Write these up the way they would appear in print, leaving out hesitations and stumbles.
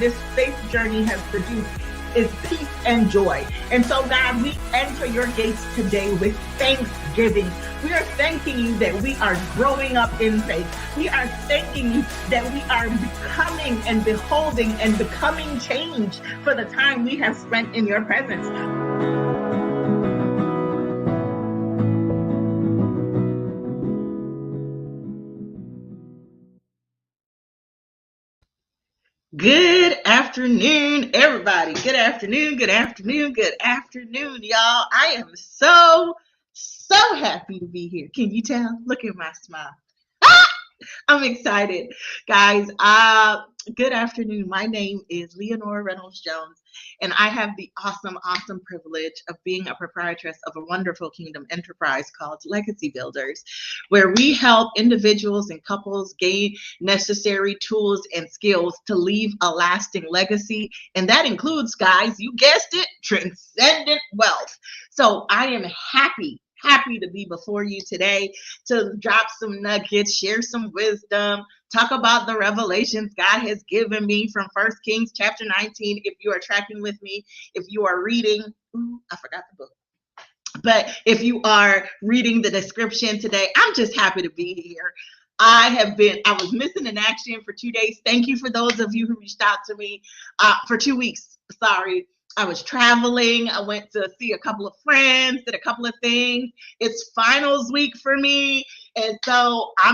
this faith journey has produced is peace and joy. And so, God, we enter your gates today with thanksgiving. We are thanking you that we are growing up in faith. We are thanking you that we are becoming and beholding and becoming change for the time we have spent in your presence. Good afternoon, everybody. Good afternoon, good afternoon, good afternoon, y'all. I am so happy to be here. Can you tell? Look at my smile. I'm excited, guys. Good afternoon. My name is Leonora Reynolds Jones, and I have the awesome privilege of being a proprietress of a wonderful kingdom enterprise called Legacy Builders, where we help individuals and couples gain necessary tools and skills to leave a lasting legacy. And that includes, guys, you guessed it, transcendent wealth. So I am happy to be before you today to drop some nuggets, share some wisdom, talk about the revelations God has given me from 1 Kings chapter 19. If you are tracking with me, if you are reading, I forgot the book. But if you are reading the description today, I'm just happy to be here. I was missing in action for 2 days. Thank you for those of you who reached out to me for 2 weeks. Sorry. I was traveling. I went to see a couple of friends, did a couple of things. It's finals week for me. And so I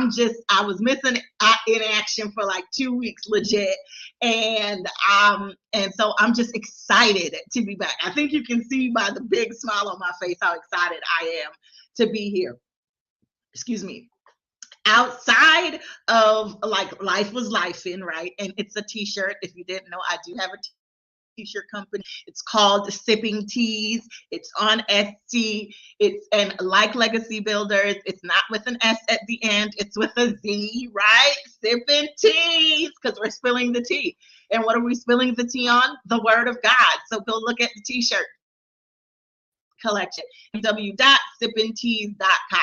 was missing in action for like 2 weeks, legit. And so I'm just excited to be back. I think you can see by the big smile on my face how excited I am to be here. Excuse me. Outside of like life was lifing, right? And it's a t-shirt. If you didn't know, I do have a t-shirt company. It's called Sipping Tees. It's on Etsy. And like Legacy Builders, it's not with an S at the end. It's with a Z, right? Sipping Tees, because we're spilling the tea. And what are we spilling the tea on? The Word of God. So go look at the t-shirt collection. www.sippingtees.com.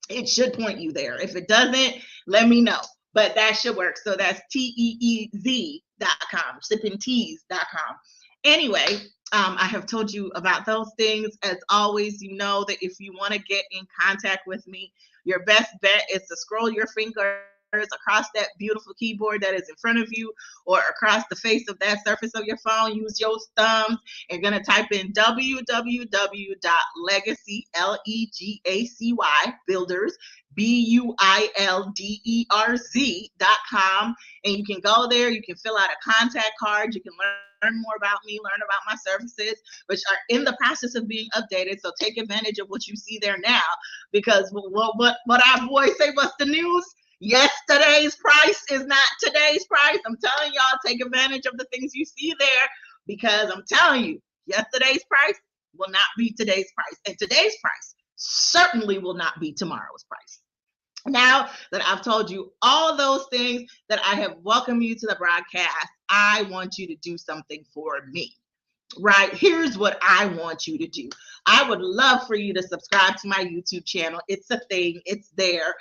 It should point you there. If it doesn't, let me know. But that should work. So that's TEEZ.com, sippingtees.com. Anyway, I have told you about those things. As always, you know that if you want to get in contact with me, your best bet is to scroll your fingers across that beautiful keyboard that is in front of you, or across the face of that surface of your phone. Use your thumbs. You're going to type in www.legacy, Legacy, builders, BUILDERZ.com. And you can go there. You can fill out a contact card. You can learn more about me, learn about my services, which are in the process of being updated. So take advantage of what you see there now, because what our boys say, what's the news? Yesterday's price is not today's price. I'm telling y'all, take advantage of the things you see there, because I'm telling you, yesterday's price will not be today's price. And today's price certainly will not be tomorrow's price. Now that I've told you all those things, that I have welcomed you to the broadcast, I want you to do something for me. Right? Here's what I want you to do. I would love for you to subscribe to my YouTube channel. It's a thing. It's there.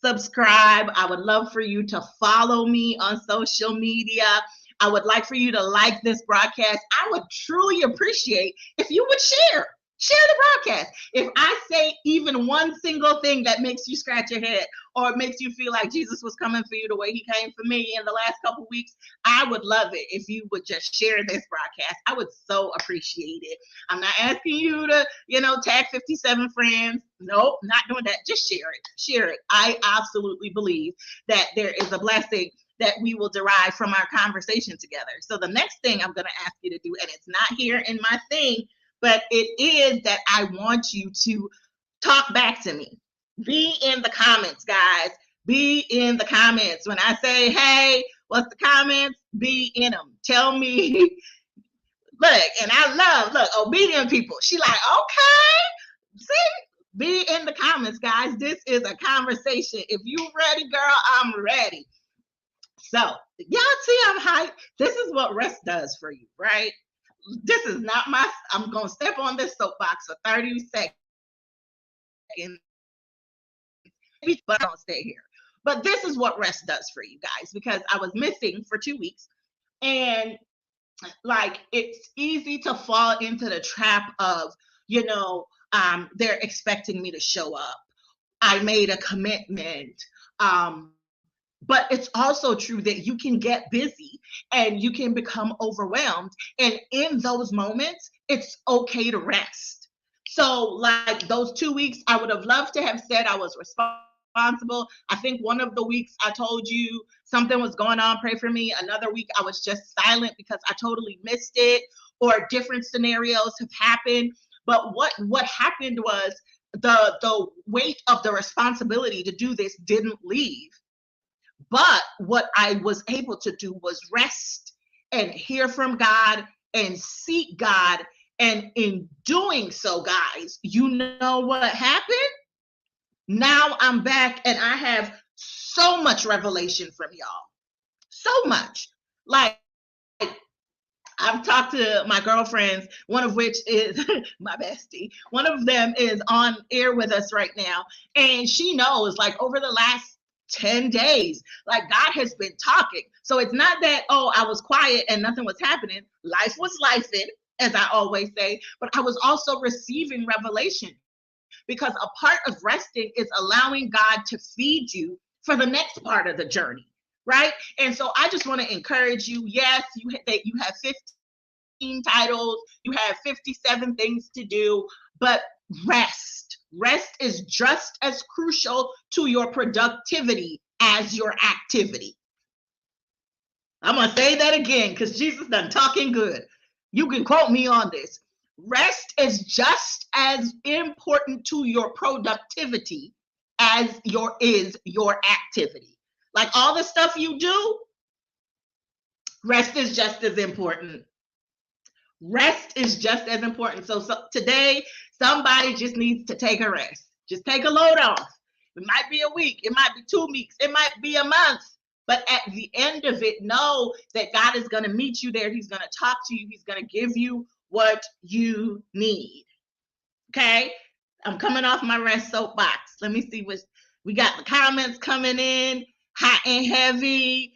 Subscribe. I would love for you to follow me on social media. I would like for you to like this broadcast. I would truly appreciate if you would share the broadcast. If I say even one single thing that makes you scratch your head, or makes you feel like Jesus was coming for you the way he came for me in the last couple weeks, I would love it if you would just share this broadcast. I would so appreciate it. I'm not asking you to, tag 57 friends. Nope, not doing that. Just share it. Share it. I absolutely believe that there is a blessing that we will derive from our conversation together. So the next thing I'm going to ask you to do, and it's not here in my thing, but it is that I want you to talk back to me. Be in the comments, guys. Be in the comments. When I say, hey, what's the comments? Be in them. Tell me. Look, and I love, obedient people. She like, okay. See? Be in the comments, guys. This is a conversation. If you ready, girl, I'm ready. So, y'all see I'm hyped. This is what rest does for you, right? This is not I'm going to step on this soapbox for 30 seconds. But I don't stay here. But this is what rest does for you guys, because I was missing for 2 weeks. And like, it's easy to fall into the trap of, they're expecting me to show up. I made a commitment. But it's also true that you can get busy and you can become overwhelmed. And in those moments, it's okay to rest. So, like those 2 weeks, I would have loved to have said I was responsible. I think one of the weeks I told you something was going on, pray for me. Another week I was just silent because I totally missed it, or different scenarios have happened. But what happened was the weight of the responsibility to do this didn't leave. But what I was able to do was rest and hear from God and seek God. And in doing so, guys, you know what happened? Now I'm back and I have so much revelation from y'all. So much. Like, I've talked to my girlfriends, one of which is my bestie. One of them is on air with us right now. And she knows, like, over the last 10 days, like, God has been talking. So it's not that, oh, I was quiet and nothing was happening. Life was lifing, as I always say. But I was also receiving revelation, because a part of resting is allowing God to feed you for the next part of the journey. Right. And so I just want to encourage you. Yes, you have 15 titles, you have 57 things to do, but rest. Rest is just as crucial to your productivity as your activity. I'm going to say that again because Jesus done talking good. You can quote me on this. Rest is just as important to your productivity as your activity. Like, all the stuff you do, rest is just as important. Rest is just as important. So today, somebody just needs to take a rest. Just take a load off. It might be a week. It might be 2 weeks. It might be a month. But at the end of it, know that God is going to meet you there. He's going to talk to you. He's going to give you what you need. Okay? I'm coming off my rest soapbox. Let me see what we got. The comments coming in hot and heavy.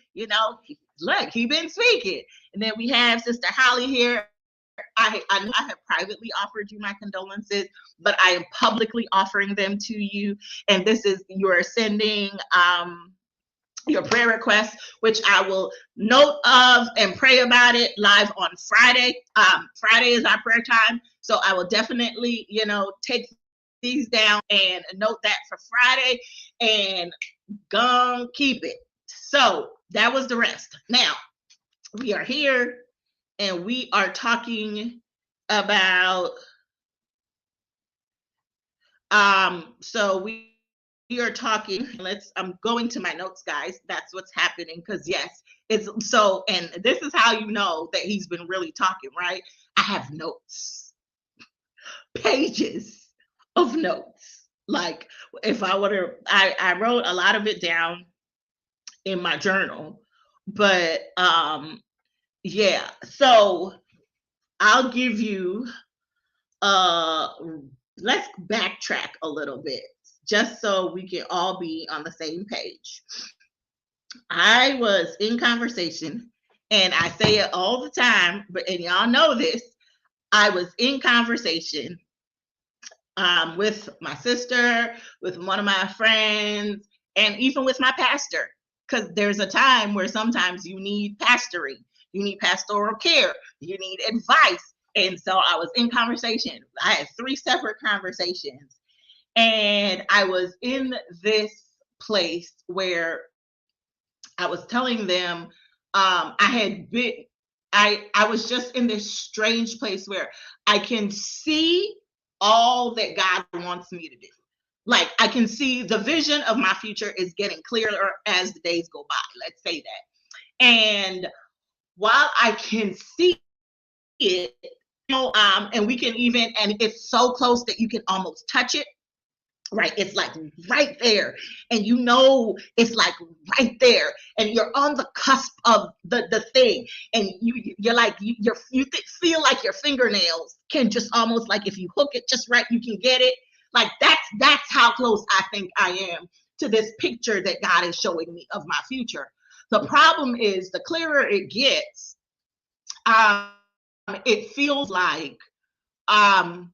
Look, he been speaking. And then we have Sister Holly here. I have privately offered you my condolences, but I am publicly offering them to you. And this is, you're sending your prayer requests, which I will note of and pray about it live on Friday. Friday is our prayer time. So I will definitely, take these down and note that for Friday and gonna keep it. So that was the rest. Now we are here and we are talking about, so we are talking, I'm going to my notes, guys. That's what's happening. Because yes, it's so, and this is how you know that he's been really talking, right? I have notes, pages of notes. Like, if I would have, I wrote a lot of it down in my journal, but yeah. So I'll give you, let's backtrack a little bit, just so we can all be on the same page. I was in conversation, and I say it all the time, and y'all know this. I was in conversation with my sister, with one of my friends, and even with my pastor, because there's a time where sometimes you need pastoring, you need pastoral care, you need advice. And so I was in conversation. I had 3 separate conversations. And I was in this place where I was telling them I was just in this strange place where I can see all that God wants me to do. Like, I can see the vision of my future is getting clearer as the days go by. Let's say that. And while I can see it, and we can even, and it's so close that you can almost touch it, right? It's like right there, and it's like right there, and you're on the cusp of the thing, and you're like, you feel like your fingernails can just almost, like, if you hook it just right, you can get it. Like, that's how close I think I am to this picture that God is showing me of my future. The problem is the clearer it gets, it feels like I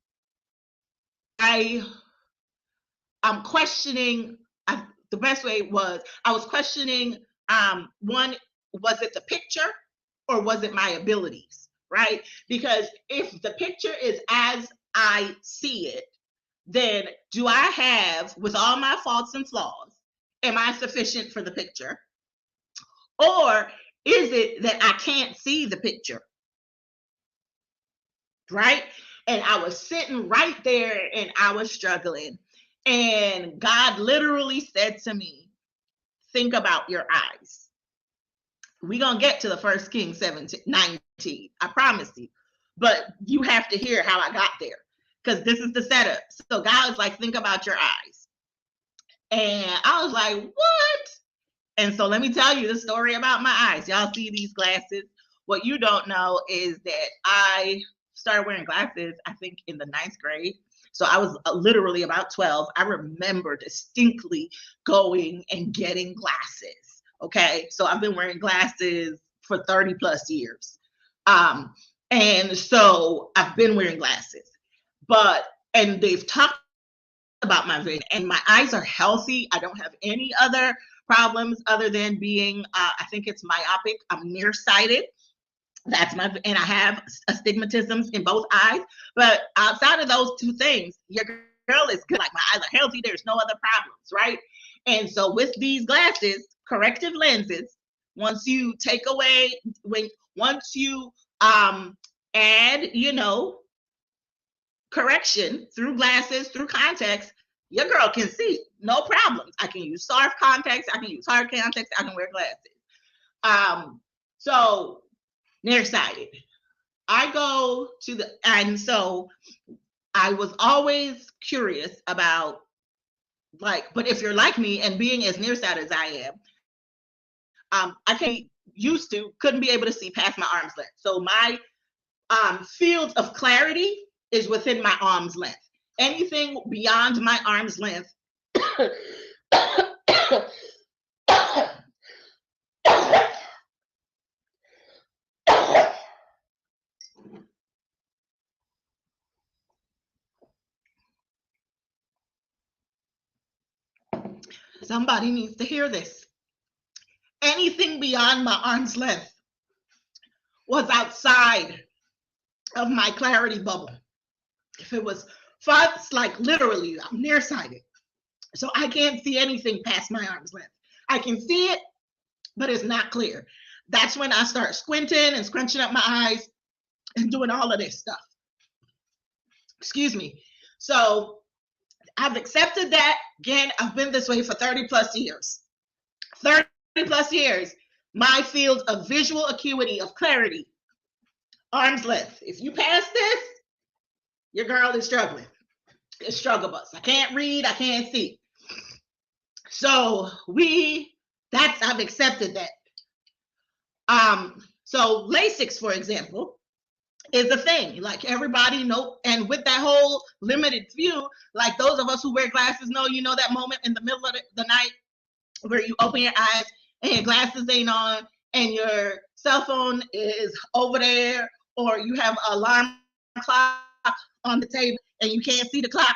I'm questioning. The best way was I was questioning. One, was it the picture or was it my abilities, right? Because if the picture is as I see it, then do I have, with all my faults and flaws, am I sufficient for the picture? Or is it that I can't see the picture, right? And I was sitting right there and I was struggling. And God literally said to me, think about your eyes. We're going to get to the 1 Kings 19, I promise you. But you have to hear how I got there, because this is the setup. So God was like, think about your eyes. And I was like, what? And so let me tell you the story about my eyes. Y'all see these glasses. What you don't know is that I started wearing glasses, I think, in the 9th grade. So I was literally about 12. I remember distinctly going and getting glasses. Okay. So I've been wearing glasses for 30 plus years. And so I've been wearing glasses. And they've talked about my vision, and my eyes are healthy. I don't have any other problems other than being, I think it's myopic. I'm nearsighted. And I have astigmatisms in both eyes. But outside of those two things, your girl is good. Like, my eyes are healthy. There's no other problems, right? And so with these glasses, corrective lenses, once you add, correction through glasses, through contacts, your girl can see, no problems. I can use soft contacts, I can use hard contacts, I can wear glasses. So nearsighted. And so I was always curious about, like, but if you're like me and being as nearsighted as I am, couldn't be able to see past my arm's length. So my field of clarity is within my arm's length. Anything beyond my arm's length somebody needs to hear this. Anything beyond my arm's length was outside of my clarity bubble. If it was far, like, literally, I'm nearsighted. So I can't see anything past my arm's length. I can see it, but it's not clear. That's when I start squinting and scrunching up my eyes and doing all of this stuff. Excuse me. So I've accepted that. Again, I've been this way for 30 plus years. 30 plus years. My field of visual acuity, of clarity, arm's length. If you pass this, your girl is struggling. It's struggle bus. I can't read, I can't see. So I've accepted that. So LASIK, for example, is a thing. Like, everybody know, and with that whole limited view, like those of us who wear glasses know, that moment in the middle of the night where you open your eyes and your glasses ain't on and your cell phone is over there, or you have an alarm clock on the table and you can't see the clock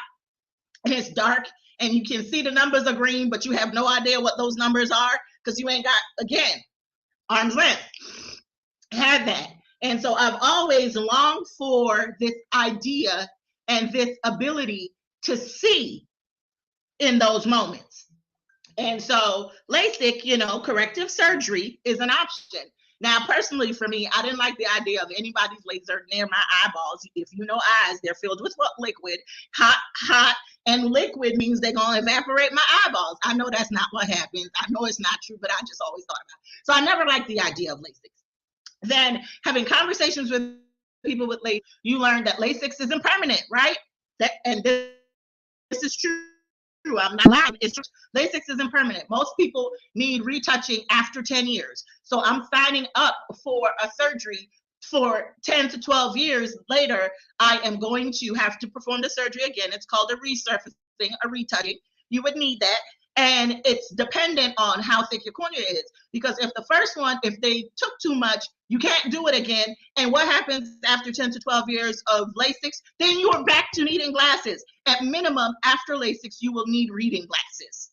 and it's dark and you can see the numbers are green, but you have no idea what those numbers are because you ain't got, again, arm's length. Had that. And so I've always longed for this idea and this ability to see in those moments. And so LASIK, corrective surgery is an option. Now, personally, for me, I didn't like the idea of anybody's laser near my eyeballs. If you know eyes, they're filled with liquid. Hot, and liquid means they're going to evaporate my eyeballs. I know that's not what happens. I know it's not true, but I just always thought about it. So I never liked the idea of LASIK. Then having conversations with people with LASIK, you learn that LASIK isn't permanent, right? And this is true. I'm not lying. It's true. LASIK isn't permanent. Most people need retouching after 10 years. So I'm signing up for a surgery for 10 to 12 years later. I am going to have to perform the surgery again. It's called a resurfacing, a retouching. You would need that. And it's dependent on how thick your cornea is. Because if the first one, if they took too much, you can't do it again. And what happens after 10 to 12 years of LASIK? Then you are back to needing glasses. At minimum, after LASIK, you will need reading glasses.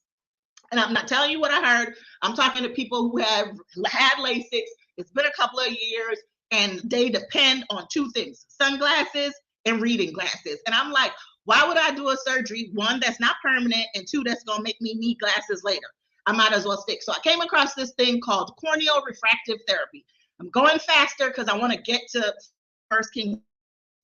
And I'm not telling you what I heard. I'm talking to people who have had LASIK. It's been a couple of years, and they depend on two things: sunglasses and reading glasses. And I'm like, why would I do a surgery, one, that's not permanent, and two, that's going to make me need glasses later? I might as well stick. So I came across this thing called corneal refractive therapy. I'm going faster because I want to get to 1 Kings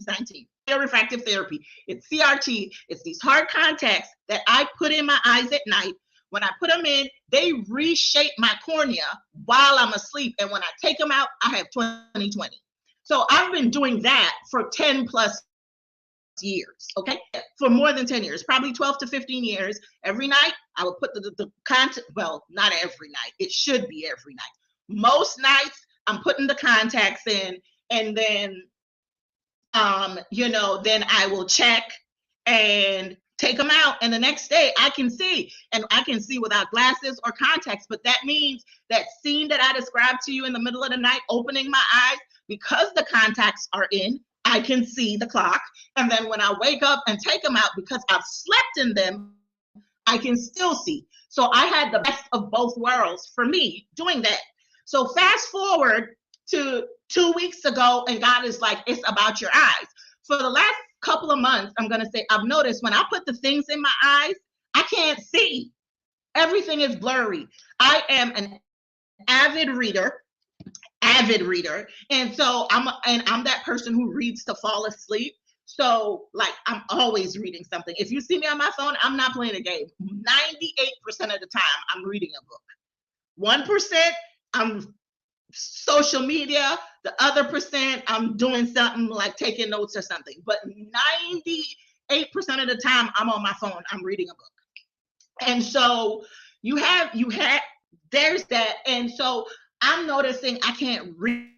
19. Corneal refractive therapy. It's CRT. It's these hard contacts that I put in my eyes at night. When I put them in, they reshape my cornea while I'm asleep. And when I take them out, I have 20/20. So I've been doing that for 10 plus years, okay? For more than 10 years, probably 12 to 15 years. Every night, I would put the contact, well, not every night. It should be every night. Most nights, I'm putting the contacts in, and then, then I will check and take them out, and the next day I can see, and I can see without glasses or contacts. But that means that scene that I described to you in the middle of the night, opening my eyes, because the contacts are in, I can see the clock. And then when I wake up and take them out, because I've slept in them, I can still see. So I had the best of both worlds for me doing that. So fast forward to 2 weeks ago, and God is like, it's about your eyes. For the last couple of months, I'm going to say, I've noticed when I put the things in my eyes, I can't see. Everything is blurry. I am an avid reader. And so I'm that person who reads to fall asleep. So like, I'm always reading something. If you see me on my phone, I'm not playing a game. 98% of the time, I'm reading a book. 1%, I'm social media. The other percent, I'm doing something like taking notes or something. But 98% of the time, I'm on my phone, I'm reading a book. And so you have, there's that. And so I'm noticing I can't read.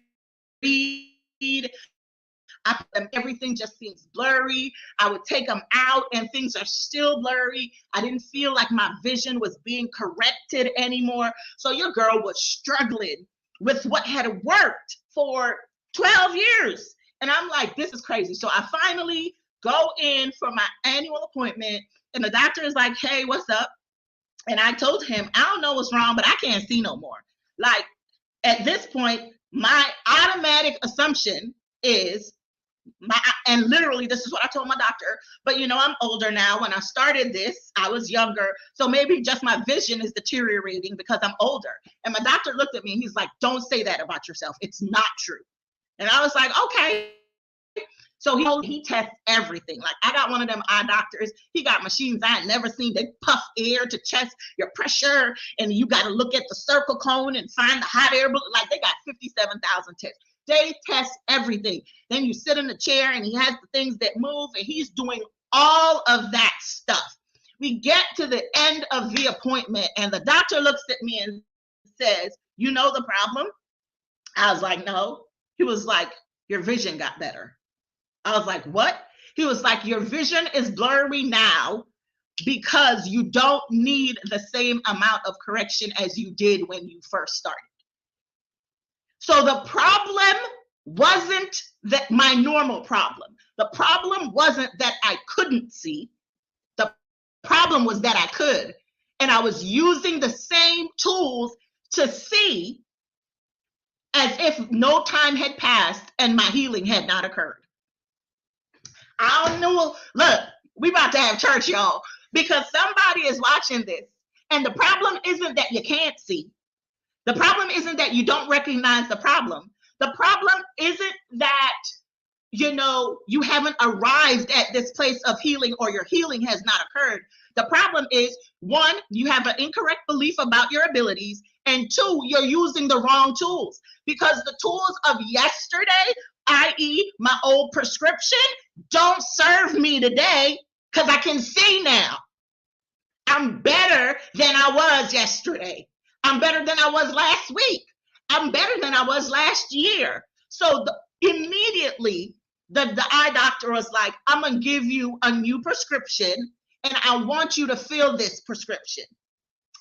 Everything just seems blurry. I would take them out and things are still blurry. I didn't feel like my vision was being corrected anymore. So your girl was struggling with what had worked for 12 years. And I'm like, this is crazy. So I finally go in for my annual appointment, and the doctor is like, hey, what's up? And I told him, I don't know what's wrong, but I can't see no more. Like, at this point, my automatic assumption is, and literally this is what I told my doctor, but I'm older now. When I started this, I was younger. So maybe just my vision is deteriorating because I'm older. And my doctor looked at me and he's like, don't say that about yourself. It's not true. And I was like, okay. So he tests everything. Like, I got one of them eye doctors. He got machines I had never seen. They puff air to test your pressure, and you got to look at the circle cone and find the hot air. Like, they got 57,000 tests. They test everything. Then you sit in the chair, and he has the things that move, and he's doing all of that stuff. We get to the end of the appointment, and the doctor looks at me and says, you know the problem? I was like, no. He was like, your vision got better. I was like, what? He was like, your vision is blurry now because you don't need the same amount of correction as you did when you first started. So the problem wasn't that my normal problem. The problem wasn't that I couldn't see. The problem was that I could. And I was using the same tools to see as if no time had passed and my healing had not occurred. I don't know. Look, we about to have church, y'all, because somebody is watching this. And the problem isn't that you can't see. The problem isn't that you don't recognize the problem. The problem isn't that, you haven't arrived at this place of healing or your healing has not occurred. The problem is, one, you have an incorrect belief about your abilities. And two, you're using the wrong tools, because the tools of yesterday, i.e. my old prescription, don't serve me today because I can see now. I'm better than I was yesterday. I'm better than I was last week. I'm better than I was last year. So immediately, the eye doctor was like, I'm going to give you a new prescription, and I want you to fill this prescription.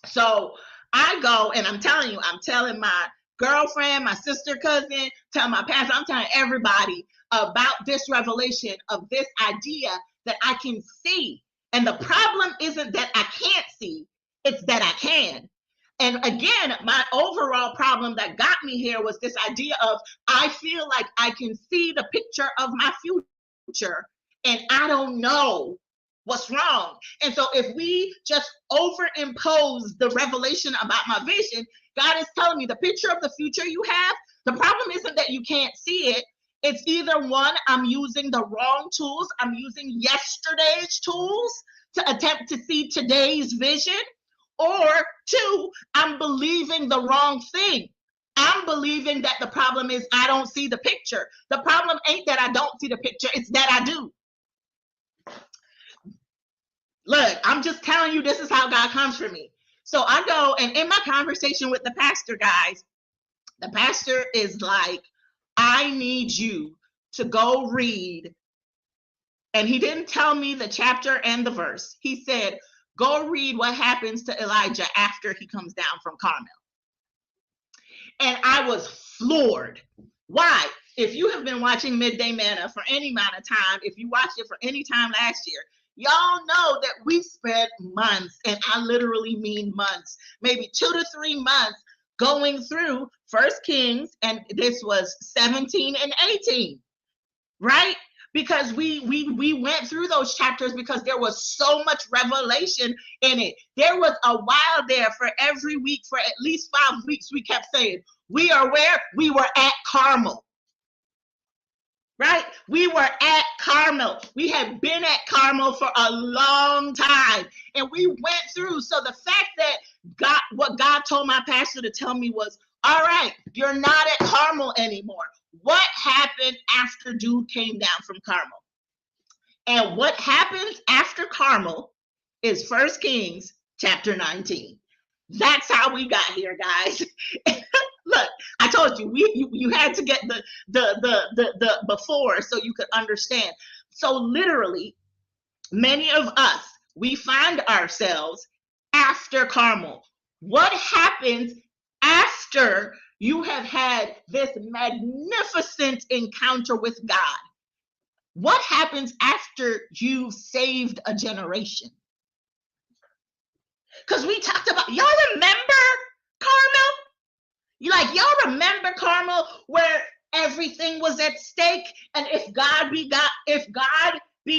So I go and I'm telling my girlfriend, my sister, cousin, telling my pastor, I'm telling everybody about this revelation of this idea that I can see. And the problem isn't that I can't see, it's that I can. And again, my overall problem that got me here was this idea of I feel like I can see the picture of my future and I don't know what's wrong. And so if we just overimpose the revelation about my vision, God is telling me the picture of the future you have, the problem isn't that you can't see it. It's either one, I'm using the wrong tools, I'm using yesterday's tools to attempt to see today's vision, or two, I'm believing the wrong thing. I'm believing that the problem is I don't see the picture. The problem ain't that I don't see the picture, it's that I do. Look, I'm just telling you, this is how God comes for me. So I go, and in my conversation with the pastor, guys, the pastor is like, I need you to go read. And he didn't tell me the chapter and the verse. He said, go read what happens to Elijah after he comes down from Carmel. And I was floored. Why? If you have been watching Midday Manna for any amount of time, if you watched it for any time last year, y'all know that we spent months, and I literally mean months, maybe 2 to 3 months going through 1 Kings, and this was 17 and 18, right? Because we went through those chapters because there was so much revelation in it. There was a while there for every week, for at least 5 weeks, we kept saying, we are where? We were at Carmel. Right? We were at Carmel. We had been at Carmel for a long time. And we went through. So the fact that what God told my pastor to tell me was, all right, you're not at Carmel anymore. What happened after dude came down from Carmel? And what happens after Carmel is 1 Kings chapter 19. That's how we got here, guys. Look, I told you, you had to get the before so you could understand. So literally, many of us, we find ourselves after Carmel. What happens after you have had this magnificent encounter with God? What happens after you've saved a generation? Because we talked about, y'all remember Carmel? Y'all remember Carmel, where everything was at stake, and if God be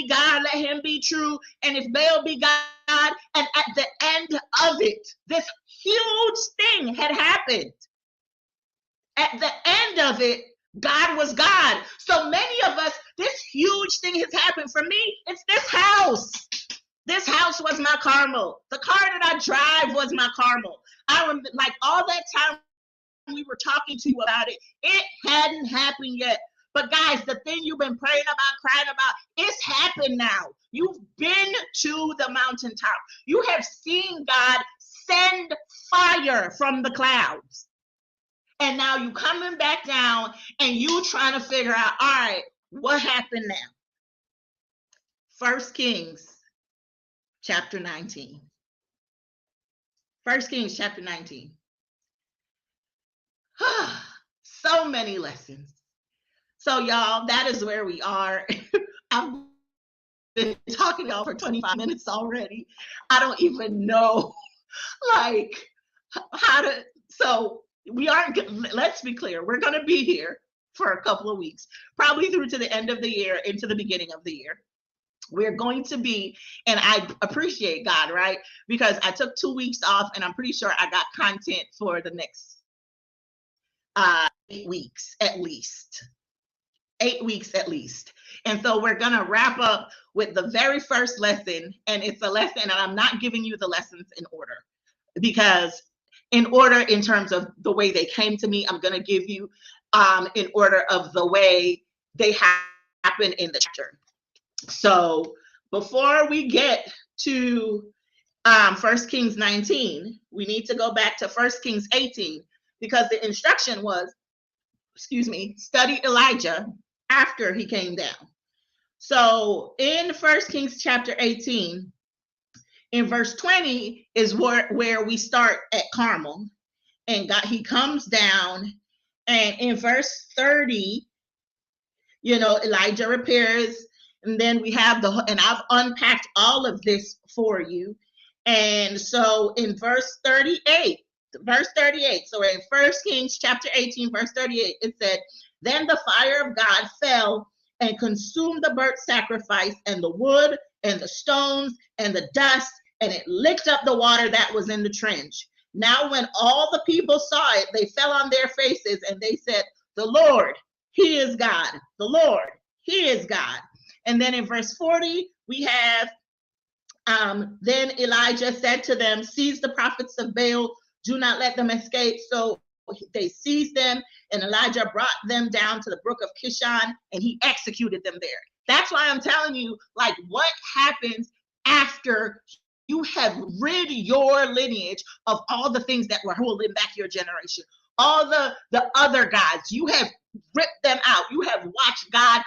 God, let him be true, and if Baal be God, and at the end of it, this huge thing had happened. At the end of it, God was God. So many of us, this huge thing has happened. For me, it's this house. This house was my Carmel. The car that I drive was my Carmel. I remember, like, all that time we were talking to you about it, it hadn't happened yet. But guys, the thing you've been praying about, crying about, it's happened now. You've been to the mountaintop. You have seen God send fire from the clouds. And now you coming back down and you trying to figure out, all right, what happened now? 1 Kings chapter 19. 1 Kings chapter 19. So many lessons. So y'all, that is where we are. I've been talking to y'all for 25 minutes already. I don't even know like how to, so we aren't, let's be clear, we're going to be here for a couple of weeks, probably through to the end of the year, into the beginning of the year. We're going to be, and I appreciate God, right? Because I took 2 weeks off and I'm pretty sure I got content for the next 8 weeks at least. 8 weeks at least. And so we're going to wrap up with the very first lesson. And it's a lesson, and I'm not giving you the lessons in order, because in order in terms of the way they came to me, I'm going to give you in order of the way they happen in the chapter. So before we get to 1 Kings 19, we need to go back to 1 Kings 18, because the instruction was, study Elijah after he came down. So in 1 Kings chapter 18, In verse 20 is where we start at Carmel. And God, he comes down. And in verse 30, Elijah repairs. And then we have and I've unpacked all of this for you. And so in verse 38, so in 1 Kings chapter 18, verse 38, it said, then the fire of God fell and consumed the burnt sacrifice and the wood and the stones and the dust, and it licked up the water that was in the trench. Now when all the people saw it, they fell on their faces and they said, the Lord, he is God. The Lord, he is God. And then in verse 40, we have, then Elijah said to them, seize the prophets of Baal, do not let them escape. So they seized them, and Elijah brought them down to the brook of Kishon, and he executed them there. That's why I'm telling you, like, what happens after you have rid your lineage of all the things that were holding back your generation, all the other gods. You have ripped them out. You have watched God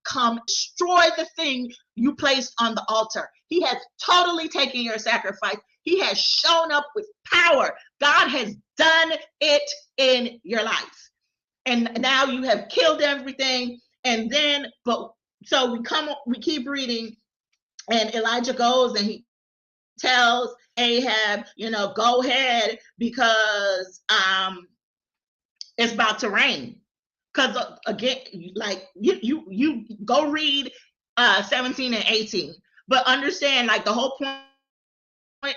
come destroy the thing you placed on the altar. He has totally taken your sacrifice. He has shown up with power. God has done it in your life. And now you have killed everything. And then, so we keep reading, and Elijah goes and he tells Ahab, go ahead, because it's about to rain. Because again, like you go read 17 and 18, but understand, like, the whole point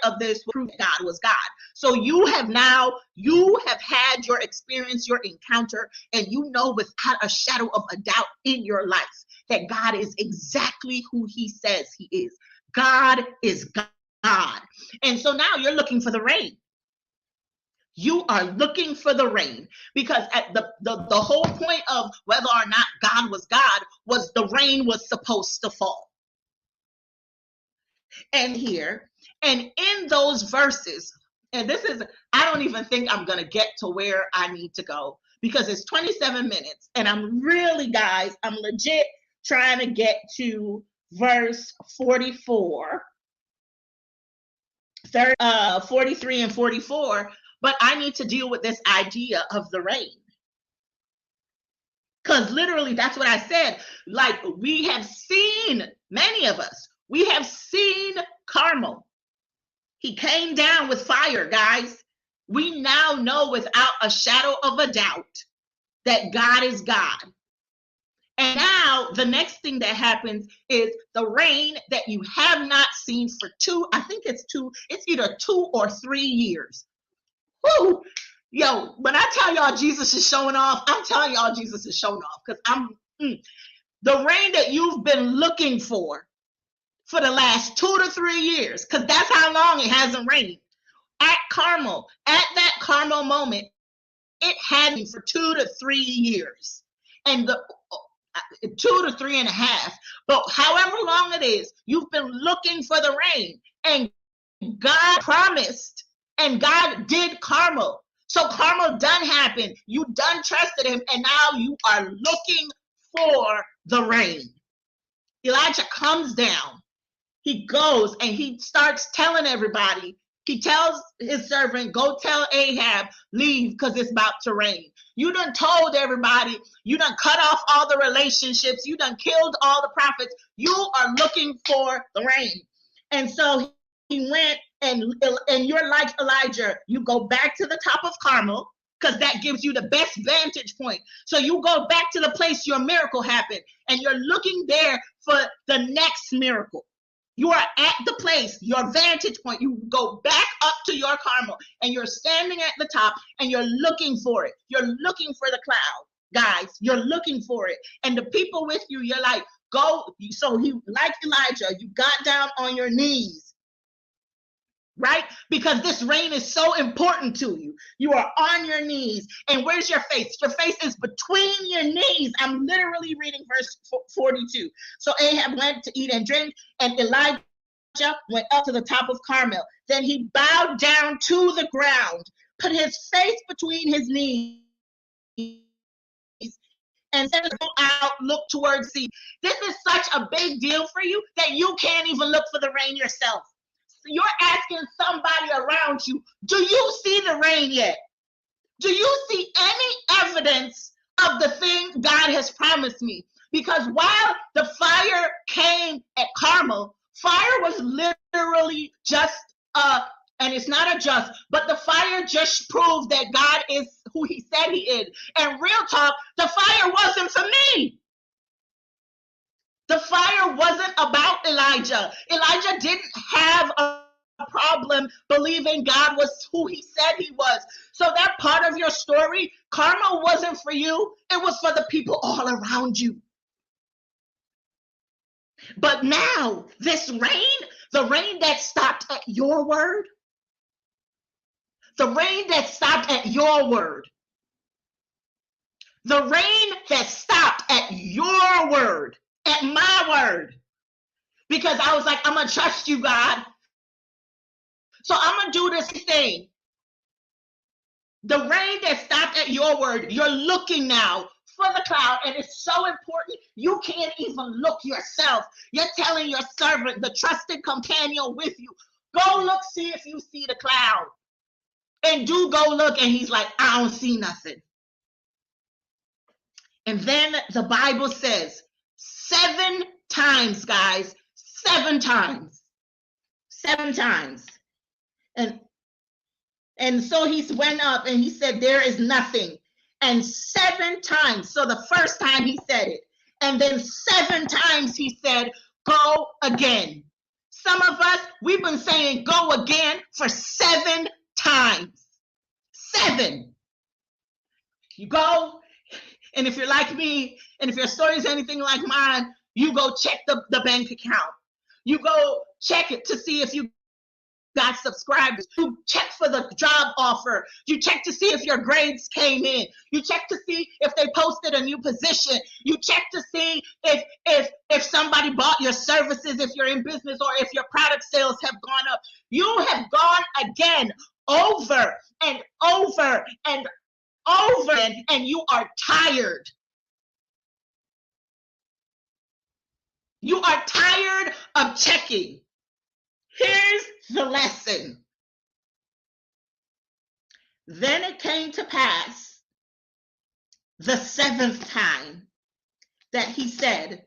of this proof God was God. So you have had your experience, your encounter, and without a shadow of a doubt in your life that God is exactly who he says he is. God is God. And so now you're looking for the rain. You are looking for the rain, because at the whole point of whether or not God was the rain was supposed to fall. And here, and in those verses, and I don't even think I'm going to get to where I need to go, because it's 27 minutes, and I'm legit trying to get to verse 44, 43 and 44, but I need to deal with this idea of the rain. Because literally, that's what I said. Like, we have seen, many of us, we have seen Carmel. He came down with fire, guys. We now know without a shadow of a doubt that God is God. And now the next thing that happens is the rain that you have not seen for it's either 2 or 3 years. Woo! Yo, when I tell y'all Jesus is showing off, I'm telling y'all Jesus is showing off, because the rain that you've been looking for the last 2 to 3 years, because that's how long it hasn't rained. At that Carmel moment, it had been for 2 to 3 years, and 2 to 3.5. But however long it is, you've been looking for the rain, and God promised, and God did Carmel. So Carmel done happened. You done trusted him, and now you are looking for the rain. Elijah comes down. He goes and he starts telling everybody. He tells his servant, go tell Ahab, leave, because it's about to rain. You done told everybody. You done cut off all the relationships. You done killed all the prophets. You are looking for the rain. And so he went, and you're like Elijah. You go back to the top of Carmel, because that gives you the best vantage point. So you go back to the place your miracle happened, and you're looking there for the next miracle. You are at the place, your vantage point. You go back up to your Carmel, and you're standing at the top, and you're looking for it. You're looking for the cloud, guys. You're looking for it. And the people with you, you're like, go. So like Elijah, you got down on your knees, right? Because this rain is so important to you. You are on your knees. And where's your face? Your face is between your knees. I'm literally reading verse 42. So Ahab went to eat and drink, and Elijah went up to the top of Carmel. Then he bowed down to the ground, put his face between his knees, and said, go out, look towards the sea. This is such a big deal for you that you can't even look for the rain yourself. you're asking somebody around you, do you see the rain yet? Do you see any evidence of the thing God has promised me? Because while the fire came at Carmel, fire was literally just and it's not a just, but the fire just proved that God is who he said he is. And real talk, the fire wasn't for me. The fire wasn't about Elijah. Elijah didn't have a problem believing God was who he said he was. So that part of your story, Carmel wasn't for you. It was for the people all around you. But now this rain, the rain that stopped at your word, the rain that stopped at your word, the rain that stopped at your word, at my word, because I was like, I'm going to trust you, God. So I'm going to do this thing. The rain that stopped at your word, you're looking now for the cloud, and it's so important. You can't even look yourself. You're telling your servant, the trusted companion with you, go look, see if you see the cloud. And do go look, and he's like, I don't see nothing. And then the Bible says 7 times, guys, 7 times. 7 times. And so he went up and he said, there is nothing. And 7 times. So the first time he said it. And then 7 times he said, go again. Some of us, we've been saying go again for 7 times. 7. You go, and if you're like me, and if your story is anything like mine, you go check the bank account. You go check it to see if you got subscribers. You check for the job offer. You check to see if your grades came in. You check to see if they posted a new position. You check to see if somebody bought your services, if you're in business, or if your product sales have gone up. You have gone again over and over and over, and you are tired. You are tired of checking. Here's the lesson. Then it came to pass the 7th time that he said,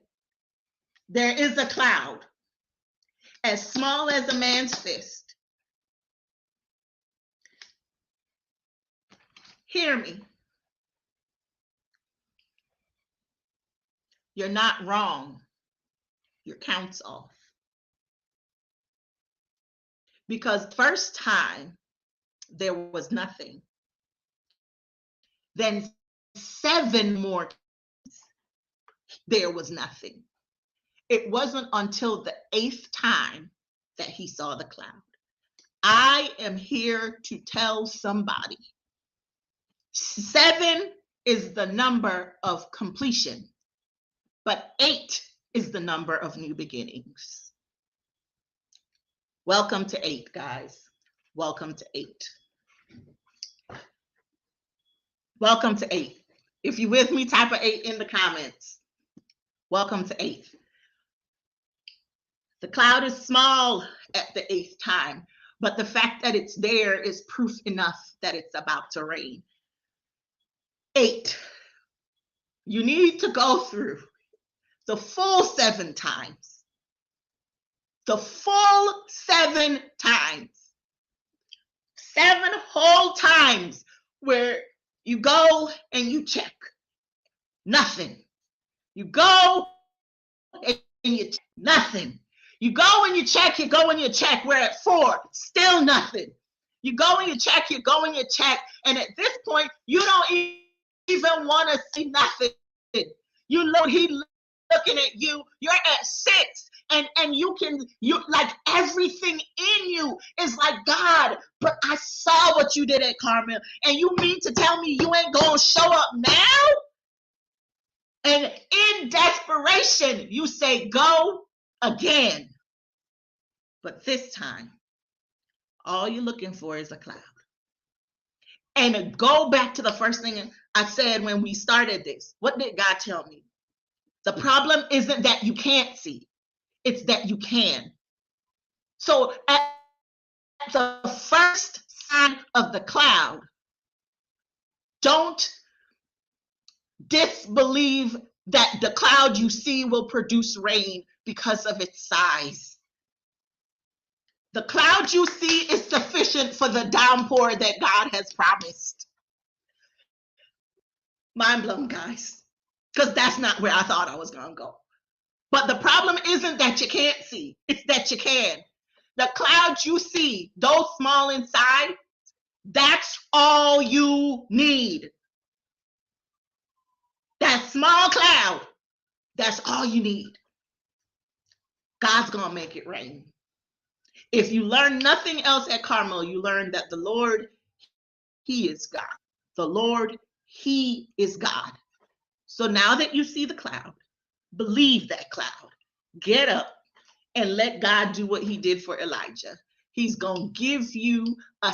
there is a cloud as small as a man's fist. Hear me. You're not wrong. Your count's off. Because first time there was nothing. Then 7 more times there was nothing. It wasn't until the 8th time that he saw the cloud. I am here to tell somebody. 7 is the number of completion, but 8 is the number of new beginnings. Welcome to 8, guys. Welcome to 8. Welcome to 8. If you're with me, type an 8 in the comments. Welcome to 8. The cloud is small at the 8th time, but the fact that it's there is proof enough that it's about to rain. 8. You need to go through the full 7 times. The full 7 times. 7 whole times where you go and you check. Nothing. You go and you check. Nothing. You go and you check, you go and you check. We're at 4. Still nothing. You go and you check, you go and you check. And at this point, you don't even want to see nothing. You look, he looking at you. You're at 6. And you like everything in you is like, God, but I saw what you did at Carmel, and you mean to tell me you ain't gonna show up now? And in desperation, you say, go again. But this time, all you're looking for is a cloud. And go back to the first thing I said when we started this. What did God tell me? The problem isn't that you can't see. It's that you can. So the first sign of the cloud, don't disbelieve that the cloud you see will produce rain because of its size. The cloud you see is sufficient for the downpour that God has promised. Mind blown, guys, because that's not where I thought I was going to go. But the problem isn't that you can't see, it's that you can. The clouds you see, though small in size, that's all you need. That small cloud, that's all you need. God's going to make it rain. If you learn nothing else at Carmel, you learn that the Lord, He is God. The Lord, He is God. So now that you see the cloud, believe that cloud. Get up and let God do what He did for Elijah. He's going to give you a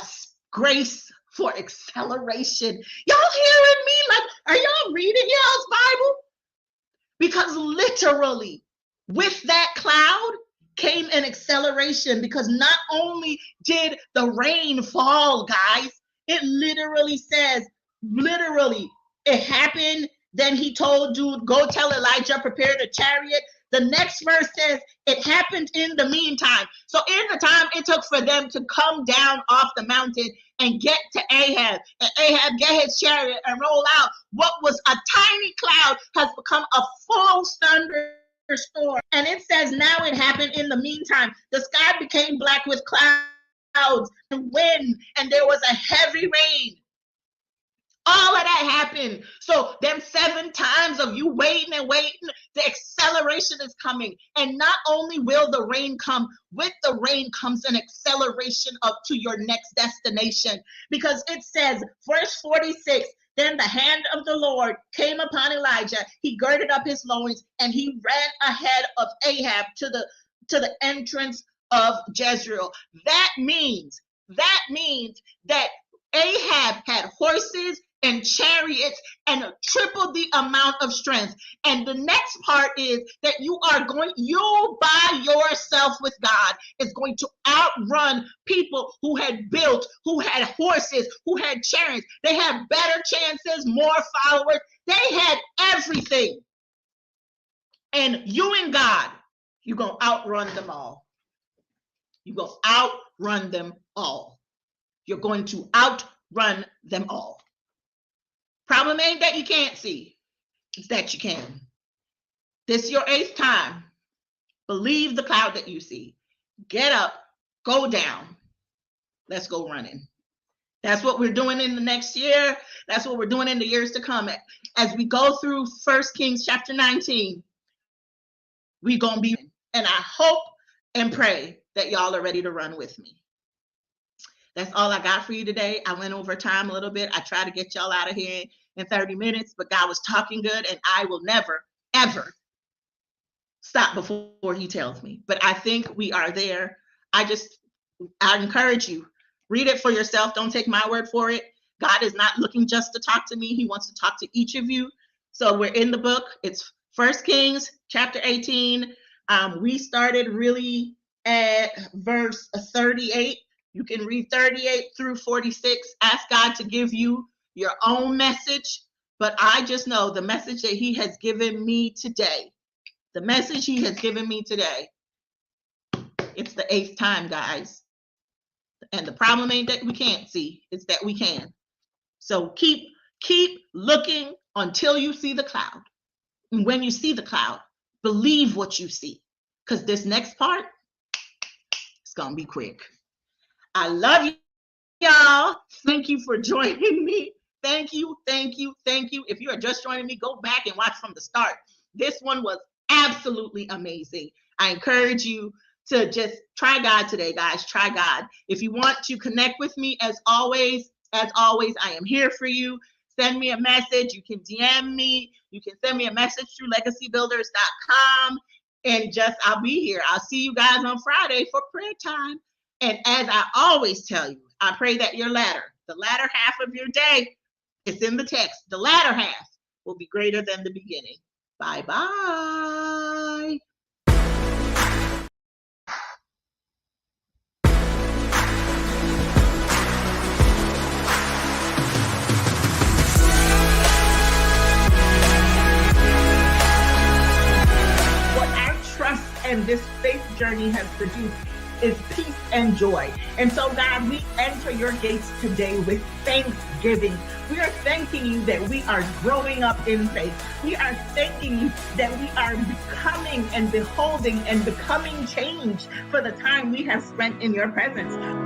grace for acceleration. Y'all hearing me? Like, are y'all reading y'all's Bible? Because literally, with that cloud came an acceleration, because not only did the rain fall, guys, it literally says, literally, it happened. Then he told dude, go tell Elijah, prepare the chariot. The next verse says, it happened in the meantime. So in the time it took for them to come down off the mountain and get to Ahab, and Ahab get his chariot and roll out, what was a tiny cloud has become a full thunderstorm. And it says, now it happened in the meantime. The sky became black with clouds and wind, and there was a heavy rain. All of that happened. So them 7 times of you waiting and waiting, the acceleration is coming. And not only will the rain come, with the rain comes an acceleration up to your next destination. Because it says, verse 46, then the hand of the Lord came upon Elijah. He girded up his loins and he ran ahead of Ahab to the entrance of Jezreel. That means that Ahab had horses and chariots and triple the amount of strength. And the next part is that you by yourself with God is going to outrun people who had horses, who had chariots. They had better chances, more followers. They had everything. And you and God, you're going to outrun them all. You're going to outrun them all. You're going to outrun them all. Problem ain't that you can't see. It's that you can. This is your 8th time. Believe the cloud that you see. Get up. Go down. Let's go running. That's what we're doing in the next year. That's what we're doing in the years to come. As we go through 1 Kings chapter 19, we're going to be, and I hope and pray that y'all are ready to run with me. That's all I got for you today. I went over time a little bit. I tried to get y'all out of here in 30 minutes, but God was talking good, and I will never, ever stop before He tells me. But I think we are there. I encourage you, read it for yourself. Don't take my word for it. God is not looking just to talk to me. He wants to talk to each of you. So we're in the book. It's 1 Kings chapter 18. We started really at verse 38. You can read 38 through 46. Ask God to give you your own message. But I just know the message that He has given me today, the message He has given me today, it's the 8th time, guys. And the problem ain't that we can't see, it's that we can. So keep looking until you see the cloud. And when you see the cloud, believe what you see. Because this next part, it's going to be quick. I love you, y'all. Thank you for joining me. Thank you. If you are just joining me, go back and watch from the start. This one was absolutely amazing. I encourage you to just try God today, guys. Try God. If you want to connect with me, as always, I am here for you. Send me a message. You can DM me. You can send me a message through legacybuilders.com. And I'll be here. I'll see you guys on Friday for prayer time. And as I always tell you, I pray that the latter half of your day, it's in the text, the latter half will be greater than the beginning. Bye-bye. and this faith journey has produced is peace and joy. And so, God, we enter your gates today with thanksgiving. We are thanking you that we are growing up in faith. We are thanking you that we are becoming and beholding and becoming changed for the time we have spent in your presence.